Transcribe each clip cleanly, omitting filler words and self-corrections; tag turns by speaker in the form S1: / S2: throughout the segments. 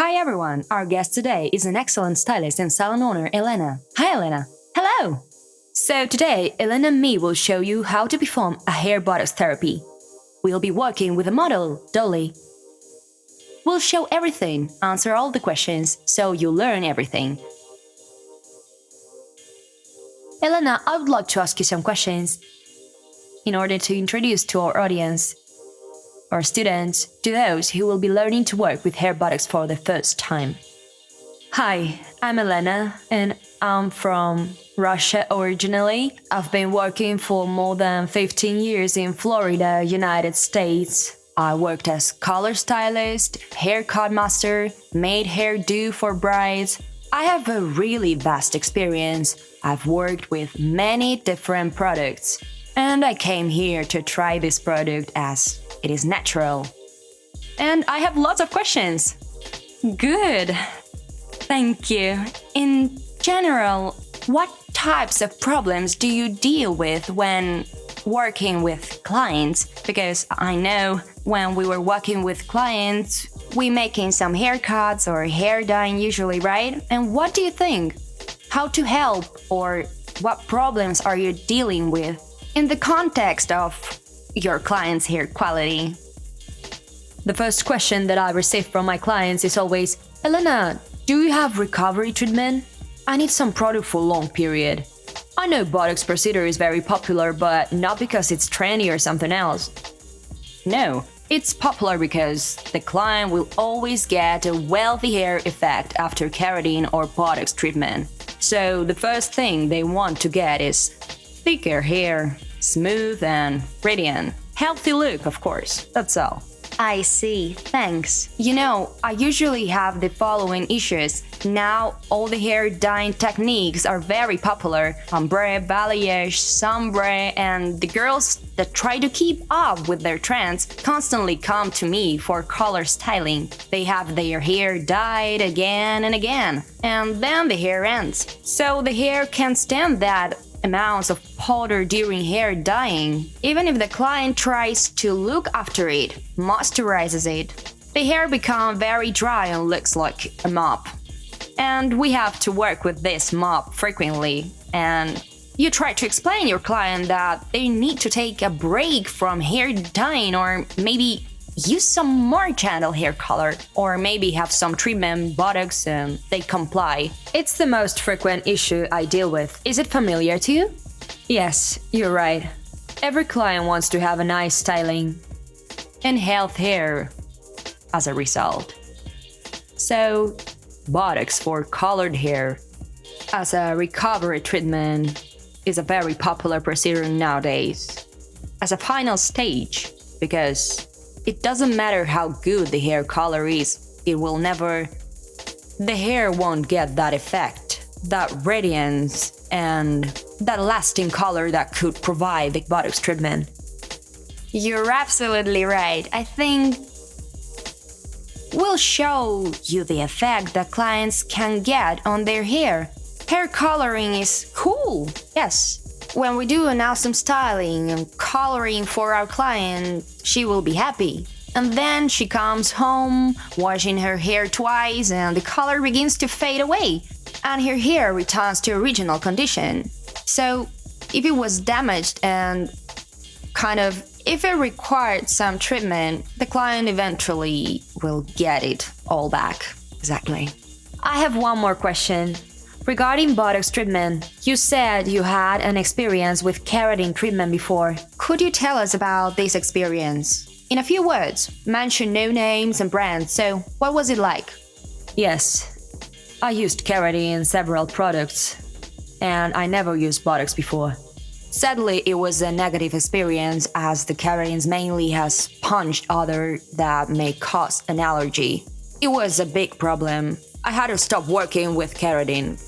S1: Hi everyone, our guest today is an excellent stylist and salon owner, Elena. Hi Elena. Hello! So today, Elena and me will show you how to perform a hair Bottox therapy. We'll be working with a model, Dolly. We'll show everything, answer all the questions, so you learn everything. Elena, I would like to ask you some questions in order to introduce to our audience, our students, to those who will be learning to work with hair Bottox for the first time. Hi, I'm Elena and I'm from Russia originally. I've been working for more than 15 years in Florida, United States. I worked as color stylist, haircut master, made hairdo for brides. I have a really vast experience. I've worked with many different products, and I came here to try this product as it is natural. And I have lots of questions. Good. Thank you. In general, what types of problems do you deal with when working with clients? Because I know when we were working with clients, we making some haircuts or hair dyeing usually, right? And what do you think? How to help, or what problems are you dealing with in the context of your client's hair quality? The first question that I receive from my clients is always, Elena, do you have recovery treatment? I need some product for a long period. I know Bottox procedure is very popular, but not because it's trendy or something else. No, it's popular because the client will always get a wealthy hair effect after keratin or Bottox treatment. So the first thing they want to get is thicker hair, smooth and radiant. Healthy look, of course, that's all. I see, thanks. You know, I usually have the following issues. Now, all the hair dyeing techniques are very popular. Ombre, balayage, sombre, and the girls that try to keep up with their trends constantly come to me for color styling. They have their hair dyed again and again, and then the hair ends. So the hair can't stand that amounts of powder during hair dyeing. Even if the client tries to look after it, moisturizes it, the hair becomes very dry and looks like a mop. And we have to work with this mop frequently. And you try to explain your client that they need to take a break from hair dyeing, or maybe use some more gentle hair color, or maybe have some treatment, Bottox, and they comply. It's the most frequent issue I deal with. Is it familiar to you? Yes, you're right. Every client wants to have a nice styling and healthy hair as a result. So, Bottox for colored hair as a recovery treatment is a very popular procedure nowadays. As a final stage, because it doesn't matter how good the hair color is, the hair won't get that effect, that radiance, and that lasting color that could provide the Bottox treatment. You're absolutely right. I think we'll show you the effect that clients can get on their hair. Hair coloring is cool, yes. When we do an awesome styling and coloring for our client, she will be happy. And then she comes home, washing her hair twice, and the color begins to fade away, and her hair returns to original condition. So, if it was damaged and if it required some treatment, the client eventually will get it all back. Exactly. I have one more question. Regarding Bottox treatment, you said you had an experience with keratin treatment before. Could you tell us about this experience? In a few words, mention no names and brands, so what was it like? Yes, I used keratin in several products, and I never used Bottox before. Sadly, it was a negative experience as the keratins mainly has punched other that may cause an allergy. It was a big problem. I had to stop working with keratin.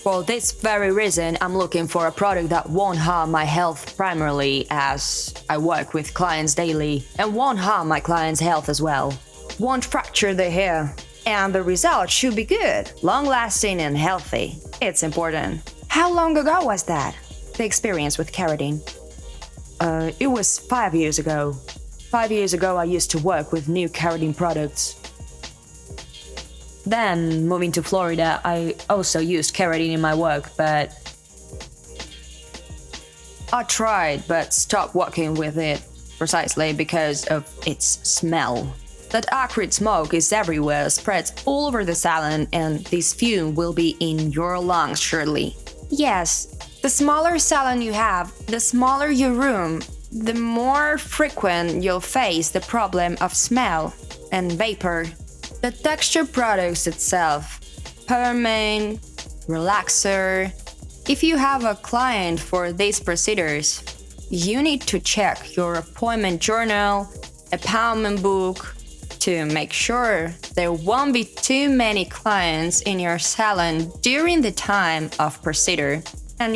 S1: For this very reason, I'm looking for a product that won't harm my health primarily, as I work with clients daily, and won't harm my clients' health as well. Won't fracture the hair, and the result should be good, long-lasting and healthy. It's important. How long ago was that, the experience with keratin? It was 5 years ago. 5 years ago, I used to work with new keratin products. Then, moving to Florida, I also used keratin in my work, but I tried but stopped working with it precisely because of its smell. That acrid smoke is everywhere, spreads all over the salon, and this fume will be in your lungs shortly. Yes, the smaller salon you have, the smaller your room, the more frequent you'll face the problem of smell and vapor. The texture products itself, performe, relaxer. If you have a client for these procedures, you need to check your appointment journal, appointment book, to make sure there won't be too many clients in your salon during the time of procedure. And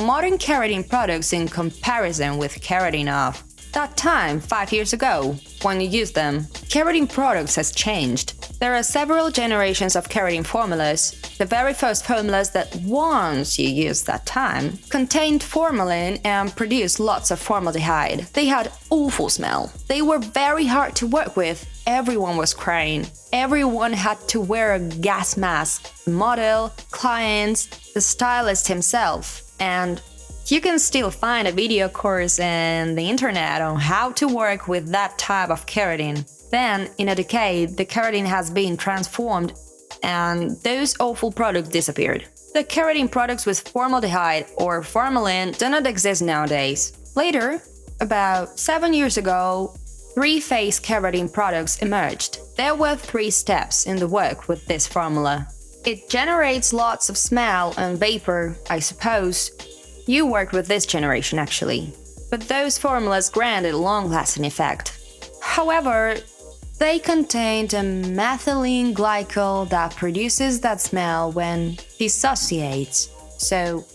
S1: modern keratin products in comparison with keratin of that time 5 years ago when you used them, keratin products has changed. There are several generations of keratin formulas. The very first formulas that once you used that time contained formalin and produced lots of formaldehyde. They had awful smell. They were very hard to work with. Everyone was crying. Everyone had to wear a gas mask. The model, clients, the stylist himself. And you can still find a video course on the internet on how to work with that type of keratin. Then, in a decade, the keratin has been transformed and those awful products disappeared. The keratin products with formaldehyde or formalin do not exist nowadays. Later, about 7 years ago, 3-phase keratin products emerged. There were 3 steps in the work with this formula. It generates lots of smell and vapor, I suppose. You worked with this generation actually. But those formulas granted long-lasting effect. However, they contained a methylene glycol that produces that smell when dissociates. So,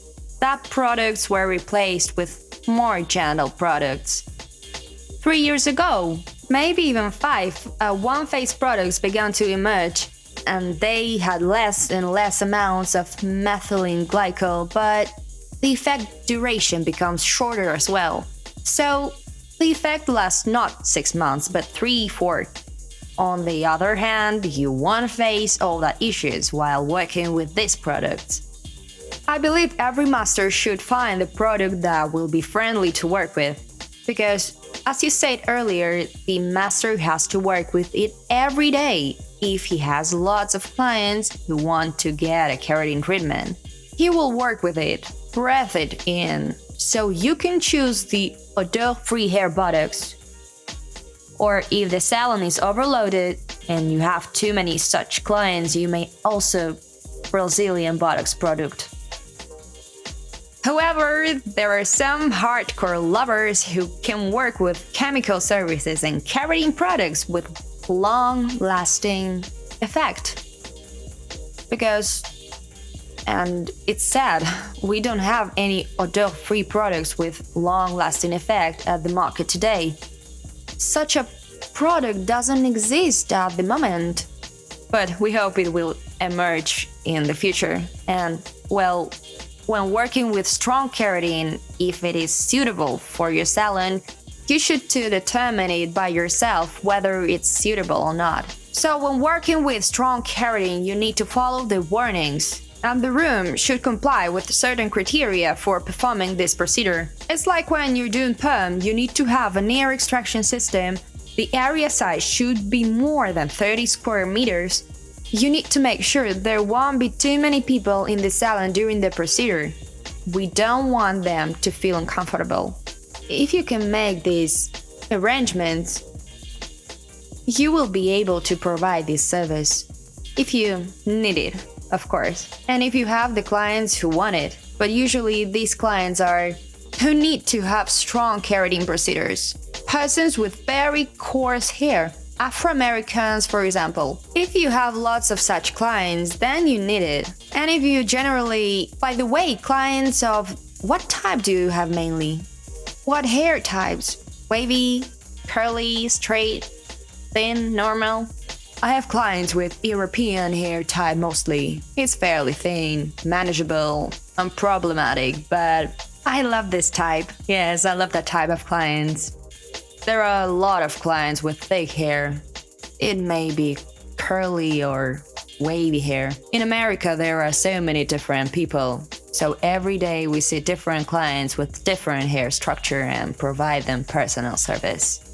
S1: that products were replaced with more gentle products. 3 years ago, maybe even 5, 1-phase products began to emerge, and they had less and less amounts of methylene glycol, but the effect duration becomes shorter as well. So, the effect lasts not 6 months, but 3-4. On the other hand, you won't face all that issues while working with these products. I believe every master should find a product that will be friendly to work with, because, as you said earlier, the master has to work with it every day if he has lots of clients who want to get a keratin treatment. He will work with it, breathe it in, so you can choose the odor-free hair botox. Or if the salon is overloaded and you have too many such clients, you may also Brazilian Botox product. However, there are some hardcore lovers who can work with chemical services and keratin products with long-lasting effect. Because, and it's sad, we don't have any odor-free products with long-lasting effect at the market today. Such a product doesn't exist at the moment, but we hope it will emerge in the future. And, well, when working with strong keratin, if it is suitable for your salon, you should determine it by yourself whether it's suitable or not. So when working with strong keratin, you need to follow the warnings, and the room should comply with certain criteria for performing this procedure. It's like when you're doing perm, you need to have an air extraction system. The area size should be more than 30 square meters. You need to make sure there won't be too many people in the salon during the procedure. We don't want them to feel uncomfortable. If you can make these arrangements, you will be able to provide this service. If you need it, of course. And if you have the clients who want it, but usually these clients are who need to have strong keratin procedures. Persons with very coarse hair, Afro-Americans for example. If you have lots of such clients, then you need it. And if you generally, by the way, clients of what type do you have mainly? What hair types? Wavy, curly, straight, thin, normal? I have clients with European hair type mostly. It's fairly thin, manageable, unproblematic, but I love this type. Yes, I love that type of clients. There are a lot of clients with thick hair. It may be curly or wavy hair. In America, there are so many different people. So every day we see different clients with different hair structure and provide them personal service.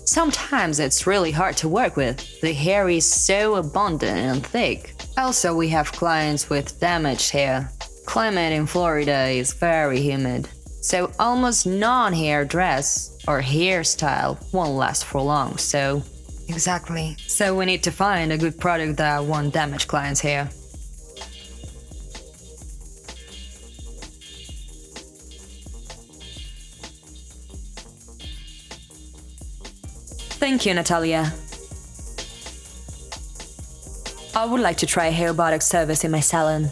S1: Sometimes it's really hard to work with. The hair is so abundant and thick. Also, we have clients with damaged hair. Climate in Florida is very humid, so almost non-hair dress or hairstyle won't last for long, so... Exactly. So we need to find a good product that won't damage clients' hair. Thank you, Natalia. I would like to try a hair botox service in my salon.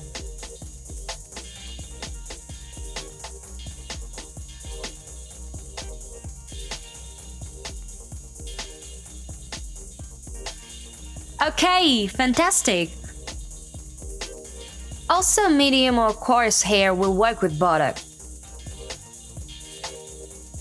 S1: Okay, fantastic! Also, medium or coarse hair will work with botox.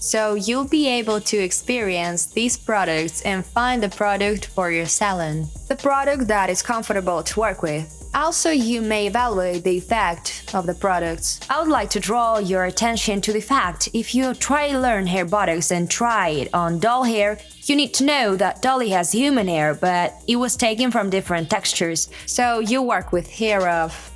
S1: So you'll be able to experience these products and find the product for your salon. The product that is comfortable to work with. Also, you may evaluate the effect of the products. I would like to draw your attention to the fact if you try to learn hair botox and try it on doll hair, you need to know that Dolly has human hair, but it was taken from different textures. So you work with hair of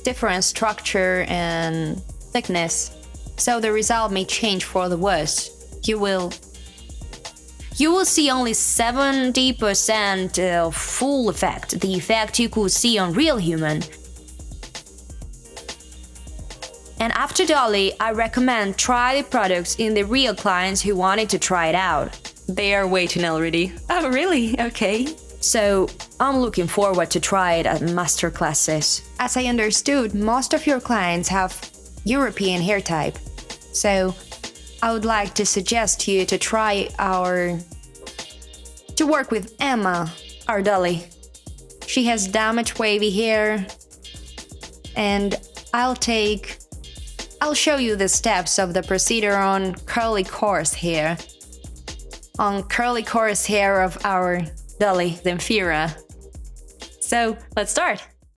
S1: different structure and thickness. So the result may change for the worse. You will see only 70% of full effect, the effect you could see on real human. And after Dolly, I recommend try the products in the real clients who wanted to try it out. They are waiting already. Oh, really? Okay. So, I'm looking forward to try it at master classes. As I understood, most of your clients have European hair type. So, I would like to suggest you to try to work with Emma, our Dolly. She has damaged wavy hair, and I'll show you the steps of the procedure on curly coarse hair. On curly coarse hair of our Dolly, the Infera. So, let's start!